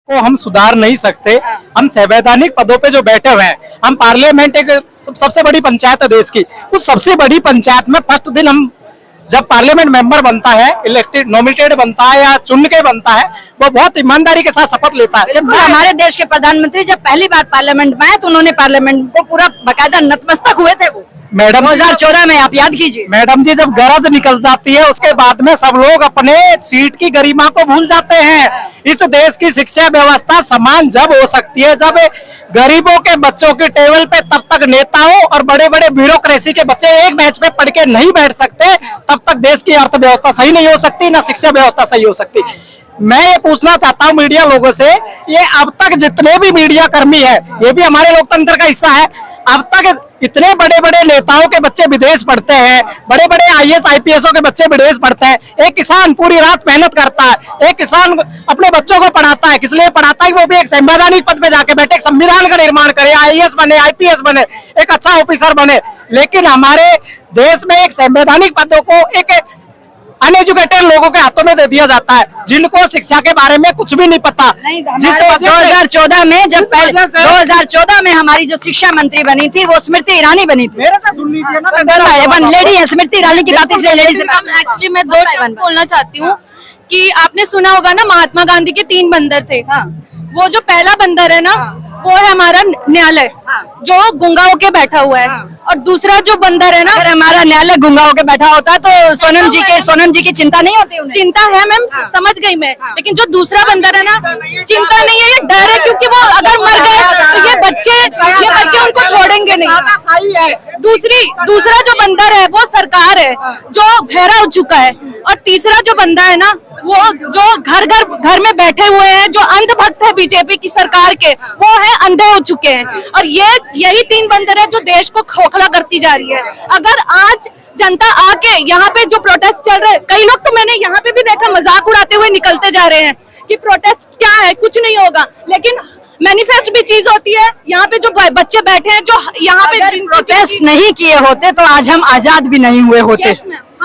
को हम सुधार नहीं सकते। हम संवैधानिक पदों पे जो बैठे हुए हैं, हम पार्लियामेंट एक सबसे बड़ी पंचायत है देश की, उस सबसे बड़ी पंचायत में फर्स्ट दिन हम जब पार्लियामेंट मेंबर बनता है, इलेक्टेड नॉमिनेटेड बनता है या चुन के बनता है, वो बहुत ईमानदारी के साथ शपथ लेता है। हमारे देश के प्रधानमंत्री जब पहली बार पार्लियामेंट में आए तो उन्होंने पार्लियामेंट को पूरा बकायदा नतमस्तक हुए थे। वो मैडम 2014 में, आप याद कीजिए। मैडम जी, जब गरज निकल जाती है उसके बाद में सब लोग अपने सीट की गरिमा को भूल जाते हैं। इस देश की शिक्षा व्यवस्था समान जब हो सकती है जब गरीबों के बच्चों की टेबल पे तब तक नेताओं और बड़े बड़े ब्यूरोक्रेसी के बच्चे एक बेंच पे पढ़ के नहीं बैठ सकते, तब तक देश की अर्थव्यवस्था सही नहीं हो सकती, ना शिक्षा व्यवस्था सही हो सकती। मैं ये पूछना चाहता हूँ मीडिया लोगों से, ये अब तक जितने भी मीडिया कर्मी है, ये भी हमारे लोकतंत्र का हिस्सा है, अब तक इतने बड़े बड़े नेताओं के बच्चे विदेश पढ़ते हैं, बड़े बड़े आईएएस आईपीएसओं के बच्चे विदेश पढ़ते हैं। एक किसान पूरी रात मेहनत करता है, एक किसान अपने बच्चों को पढ़ाता है, किस लिए पढ़ाता है? वो भी एक संवैधानिक पद पे जाके बैठे, एक संविधान का निर्माण करे, आईएएस बने, आईपीएस बने, एक अच्छा ऑफिसर बने। लेकिन हमारे देश में एक संवैधानिक पदों को एक अनएजुकेटेड लोगों के हाथों में दे दिया जाता है, जिनको शिक्षा के बारे में कुछ भी नहीं पता। 2014 में जब 2014 में हमारी जो शिक्षा मंत्री बनी थी वो स्मृति ईरानी बनी थी। लेडी है स्मृति ईरानी की बात, इसलिए लेडी से एक्चुअली मैं दो शब्द बोलना चाहती हूँ कि आपने सुना होगा ना, महात्मा गांधी के 3 बंदर थे। वो जो पहला बंदर है ना, वो है हमारा न्यायालय, जो गुंगा होके बैठा हुआ है। और दूसरा जो बंदर है ना, अगर हमारा न्यायालय गुंगा होके बैठा होता है तो सोनम जी की चिंता नहीं होती उन्हें? चिंता है मैम, समझ गई मैं, लेकिन जो दूसरा बंदर है ना, चिंता नहीं है, ये डर है, क्योंकि वो अगर मर गए तो ये बच्चे उनको छोड़ेंगे नहीं। दूसरा जो बंदर है वो सरकार है, जो बहरा हो चुका है। और तीसरा जो बंदा है ना, वो जो घर में बैठे हुए हैं, जो अंधभक्त है बीजेपी की सरकार के, वो है अंधे हो चुके हैं। और यही 3 बंदर है जो देश को खोखला करती जा रही है। अगर आज जनता आके यहाँ पे जो प्रोटेस्ट चल रहे हैं, कई लोग तो मैंने यहाँ पे भी देखा मजाक उड़ाते हुए निकलते जा रहे हैं कि प्रोटेस्ट क्या है, कुछ नहीं होगा। लेकिन मैनिफेस्ट भी चीज होती है। यहाँ पे जो बच्चे बैठे हैं, जो यहाँ पे प्रोटेस्ट नहीं किए होते तो आज हम आजाद भी नहीं हुए होते।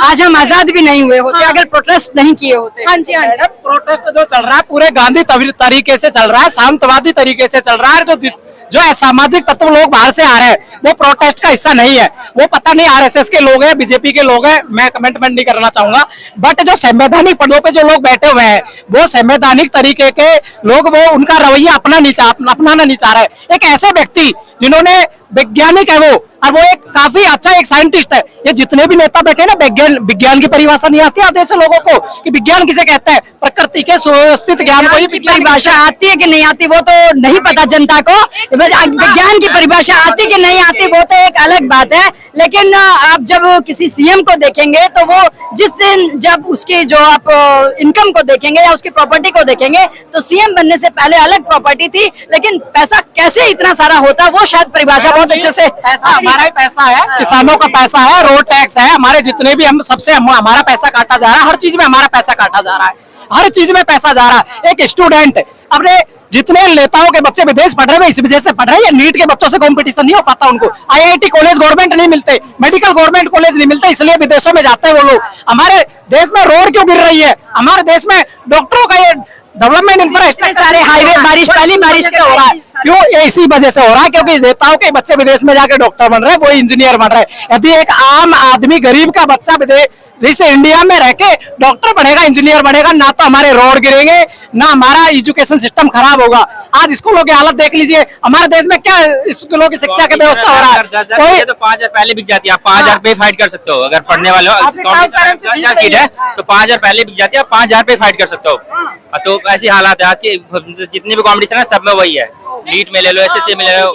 आज हम आजाद भी नहीं हुए होते अगर प्रोटेस्ट नहीं किए होते। हाँ जी, हाँ जी। प्रोटेस्ट जो चल रहा है पूरे गांधी तरीके से चल रहा है, शांतवादी तरीके से चल रहा है। जो असामाजिक तत्व लोग बाहर से आ रहे हैं वो प्रोटेस्ट का हिस्सा नहीं है। वो पता नहीं आरएसएस के लोग हैं, बीजेपी के लोग हैं, मैं कमेंटमेंट नहीं करना चाहूंगा। बट जो संवैधानिक पदों पे जो लोग बैठे हुए हैं वो संवैधानिक तरीके के लोग, वो उनका रवैया अपनाना नहीं चाह रहे। एक ऐसे व्यक्ति जिन्होंने वैज्ञानिक है वो, और वो एक काफी अच्छा एक साइंटिस्ट है। ये जितने भी नेता बैठे हैं ना, विज्ञान की परिभाषा नहीं आती आधे से लोगों को कि विज्ञान किसे कहते हैं। प्रकृति के सुव्यवस्थित ज्ञान को ही परिभाषा आती है कि नहीं आती वो तो नहीं पता जनता को। विज्ञान की परिभाषा आती कि नहीं आती वो तो एक अलग बात है। लेकिन आप जब किसी सीएम को देखेंगे तो वो जिस दिन जब उसकी जो आप इनकम को देखेंगे या उसकी प्रॉपर्टी को देखेंगे तो सीएम बनने से पहले अलग प्रॉपर्टी थी, लेकिन पैसा कैसे इतना सारा होता वो शायद परिभाषा बहुत अच्छे से। हमारा ही पैसा है, किसानों का पैसा है, रोड टैक्स है, हमारे जितने भी हमारा पैसा काटा जा रहा है। हर चीज में हमारा पैसा काटा जा रहा है, हर चीज में पैसा जा रहा है। एक स्टूडेंट अपने जितने नेताओं के बच्चे विदेश पढ़ रहे हैं इस वजह से पढ़ रहे हैं। ये नीट के बच्चों से कंपटीशन नहीं हो पाता उनको। आईआईटी कॉलेज गवर्नमेंट नहीं मिलते, मेडिकल गवर्नमेंट कॉलेज नहीं मिलते, इसलिए विदेशों में जाते हैं वो लोग। हमारे देश में रोड क्यों गिर रही है? हमारे देश में डॉक्टरों का ये डेवलपमेंट इंफ्रास्ट्रक्चर, सारे हाईवे पहली बारिश के हो रहा है। क्यों? इसी वजह से हो रहा है क्योंकि नेताओं के बच्चे विदेश में जाके डॉक्टर बन रहे हैं, वो इंजीनियर बन रहे हैं। यदि एक आम आदमी गरीब का बच्चा विदेश इंडिया में रह के डॉक्टर बनेगा, इंजीनियर बनेगा, ना तो हमारे रोड गिरेंगे, ना हमारा एजुकेशन सिस्टम खराब होगा। आज स्कूलों की हालत देख लीजिए, हमारे देश में क्या स्कूलों की शिक्षा की व्यवस्था हो रहा है। तो 5000 पहले बिक जाती है, आप 5000 पे फाइट कर सकते हो। अगर पढ़ने वाले हो सीट है तो 5000 पहले बिक जाती है, आप 5000 पे फाइट कर सकते हो। तो ऐसी हालात है आज की, जितनी भी कॉम्पिटिशन है सब में वही है। नीट में ले लो, एसएससी में ले लो,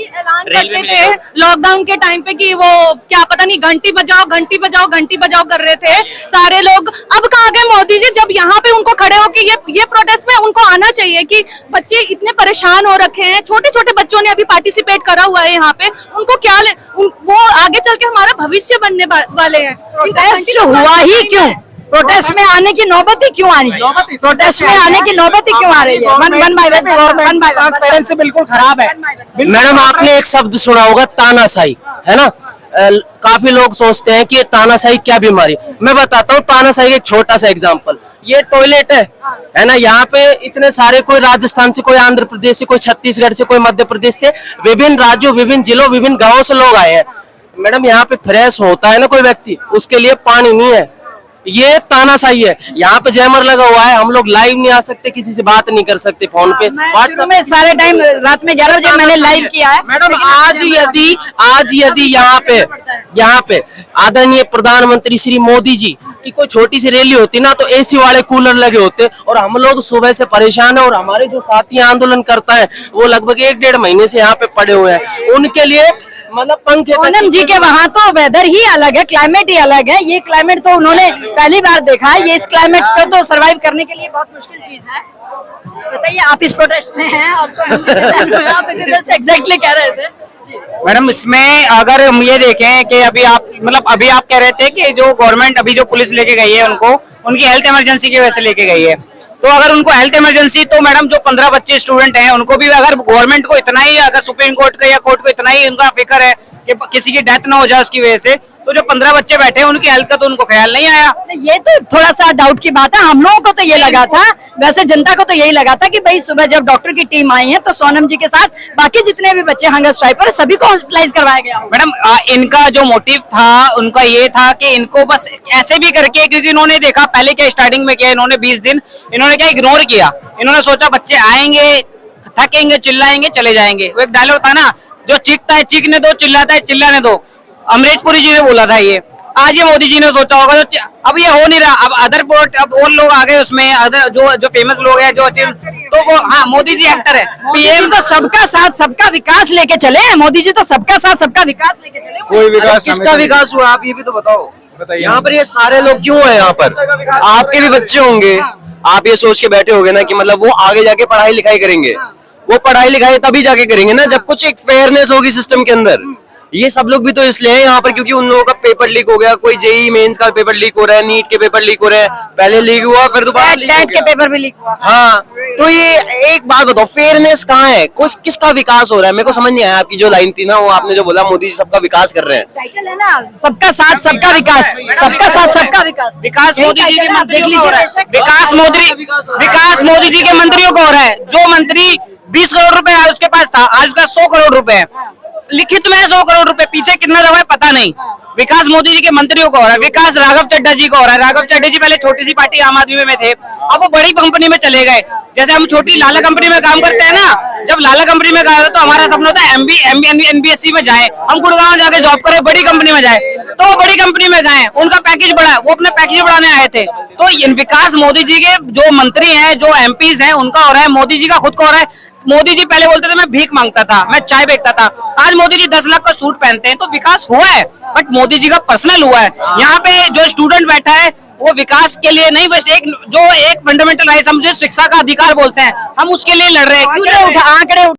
रेलवे में ले लो। लॉकडाउन के टाइम पे कि वो क्या पता नहीं घंटी बजाओ कर रहे थे सारे लोग। अब कहाँ गए मोदी जी? जब यहाँ पे उनको खड़े हो कि ये प्रोटेस्ट में उनको आना चाहिए कि बच्चे इतने परेशान हो रखे हैं। छोटे छोटे बच्चों ने अभी पार्टिसिपेट करा हुआ है यहाँ पे, उनको क्या वो आगे चल के हमारा भविष्य बनने वाले हैं। प्रोटेस्ट हुआ ही क्यों? प्रोटेस्ट में आने की नौबत ही क्यों आनी? प्रोटेस्ट में आने की नौबत ही क्यों आ रही है? ट्रांसपेरेंसी बिल्कुल खराब है। मैडम, आपने एक शब्द सुना होगा तानाशाही, है ना? काफी लोग सोचते हैं कि तानाशाही क्या बीमारी। मैं बताता हूँ तानाशाही का एक छोटा सा एग्जांपल। ये टॉयलेट है ना, यहाँ पे इतने सारे, कोई राजस्थान से, कोई आंध्र प्रदेश से, कोई छत्तीसगढ़ से, कोई मध्य प्रदेश से, विभिन्न राज्यों, विभिन्न जिलों, विभिन्न गांवों से लोग आए हैं। मैडम यहाँ पे फ्रेश होता है ना कोई व्यक्ति, उसके लिए पानी नहीं है, ये तानाशाही है। यहाँ पे जैमर लगा हुआ है, हम लोग लाइव नहीं आ सकते, किसी से बात नहीं कर सकते फोन पे। व्हाट्सएप में सारे टाइम रात में 11 बजे मैंने लाइव किया है। मैडम आज यदि यहाँ पे आदरणीय प्रधानमंत्री श्री मोदी जी की कोई छोटी सी रैली होती ना, तो एसी वाले कूलर लगे होते, और हम लोग सुबह से परेशान है, और हमारे जो साथी आंदोलन करता है वो लगभग 1-1.5 महीने से यहाँ पे पड़े हुए हैं, उनके लिए मतलब पंखे। सोनम जी के वहाँ तो वेदर ही अलग है, क्लाइमेट ही अलग है। ये क्लाइमेट तो उन्होंने पहली बार देखा है, ये इस क्लाइमेट को तो सरवाइव करने के लिए बहुत मुश्किल चीज है। बताइए, आप इस प्रोटेस्ट में हैं और आप इधर से एग्जैक्टली कह रहे थे। मैडम, इसमें अगर हम ये देखें कि अभी आप कह रहे थे कि जो गवर्नमेंट अभी जो पुलिस लेके गई है उनको, उनकी हेल्थ इमरजेंसी की वजह से लेके गई है, तो अगर उनको हेल्थ इमरजेंसी, तो मैडम जो 15 बच्चे स्टूडेंट हैं उनको भी, अगर गवर्नमेंट को इतना ही, अगर सुप्रीम कोर्ट का या कोर्ट को इतना ही उनका फिक्र है कि किसी की डेथ ना हो जाए उसकी वजह से, तो जो 15 बच्चे बैठे हैं उनकी हेल्थ का तो उनको ख्याल नहीं आया। ये तो थोड़ा सा डाउट की बात है। हम लोगों को तो ये लगा था, वैसे जनता को तो यही लगा था कि भाई सुबह जब डॉक्टर की टीम आई है तो सोनम जी के साथ बाकी जितने भी बच्चे हंगर स्ट्राइक पर सभी को हॉस्पिटलाइज करवाया गया। मैडम, इनका जो मोटिव था उनका ये था कि इनको बस ऐसे भी करके, क्योंकि इन्होंने देखा पहले क्या स्टार्टिंग में किया, इन्होंने 20 दिन इन्होंने क्या इग्नोर किया। इन्होंने सोचा बच्चे आएंगे, थकेंगे, चिल्लाएंगे, चले जाएंगे। वो एक डायलॉग था ना, जो चीखता है चीखने दो, चिल्लाता है चिल्लाने दो, अमरीश पुरी जी ने बोला था ये। आज ये मोदी जी ने सोचा होगा, तो अब ये हो नहीं रहा। अब अब और लोग आ गए उसमें, अदर जो फेमस लोग हैं, तो वो, हाँ, मोदी जी एक्टर है। पीएम तो सबका साथ सबका विकास लेके चले हैं। मोदी जी तो सबका साथ सबका विकास लेके चले। कोई विकास, किसका विकास हुआ आप ये भी तो बताओ। यहाँ पर ये सारे लोग क्यों हैं? यहाँ पर आपके भी बच्चे होंगे, आप ये सोच के बैठे होंगे ना कि मतलब वो आगे जाके पढ़ाई लिखाई करेंगे। वो पढ़ाई लिखाई तभी जाके करेंगे ना जब कुछ एक फेयरनेस होगी सिस्टम के अंदर। ये सब लोग भी तो इसलिए हैं यहाँ पर क्योंकि उन लोगों का पेपर लीक हो गया, कोई जेई मेंस का पेपर लीक हो रहा है, नीट के पेपर लीक हो रहे हैं, पहले लीक हुआ फिर दोबारा टेट के पेपर भी लीक हुआ। हाँ, तो ये एक बात बताओ, फेयरनेस कहाँ है? किसका विकास हो रहा है? मेरे को समझ नहीं आया। आपकी जो लाइन थी ना, वो आपने जो बोला मोदी जी सबका विकास कर रहे हैं। टाइटल है ना, सबका साथ सबका विकास, सबका साथ सबका विकास। विकास मोदी जी के मंत्रियों को हो रहा है। विकास मोदी जी के मंत्रियों को हो रहा है। जो मंत्री 20 करोड़ रुपए उसके पास था, आज उसका 100 करोड़ रुपए है। लिखित में 100 करोड़ रुपए, पीछे कितना दबा है पता नहीं। विकास मोदी जी के मंत्रियों को हो रहा है। विकास राघव चड्ढा जी को हो रहा है। राघव चड्ढा जी पहले छोटी सी पार्टी आम आदमी में थे, अब वो बड़ी कंपनी में चले गए। जैसे हम छोटी लाला कंपनी में काम करते हैं ना, जब लाला कंपनी में गए तो हमारा सपना होता है NBSC में जाए, हम गुड़गांव जाके जॉब करें, बड़ी कंपनी में जाए। तो वो बड़ी कंपनी में गए, उनका पैकेज बढ़ा, वो अपने पैकेज बढ़ाने आए थे। तो विकास मोदी जी के जो मंत्री हैं, जो MPs हैं, उनका हो रहा है। मोदी जी का खुद का हो रहा है। मोदी जी पहले बोलते थे मैं भीख मांगता था, मैं चाय बेचता था, आज मोदी जी 10 लाख का सूट पहनते हैं। तो विकास हुआ है, बट मोदी जी का पर्सनल हुआ है। यहाँ पे जो स्टूडेंट बैठा है वो विकास के लिए नहीं, बस एक फंडामेंटल राइट, हम जो शिक्षा का अधिकार बोलते हैं, हम उसके लिए लड़ रहे हैं। क्यों आंकड़े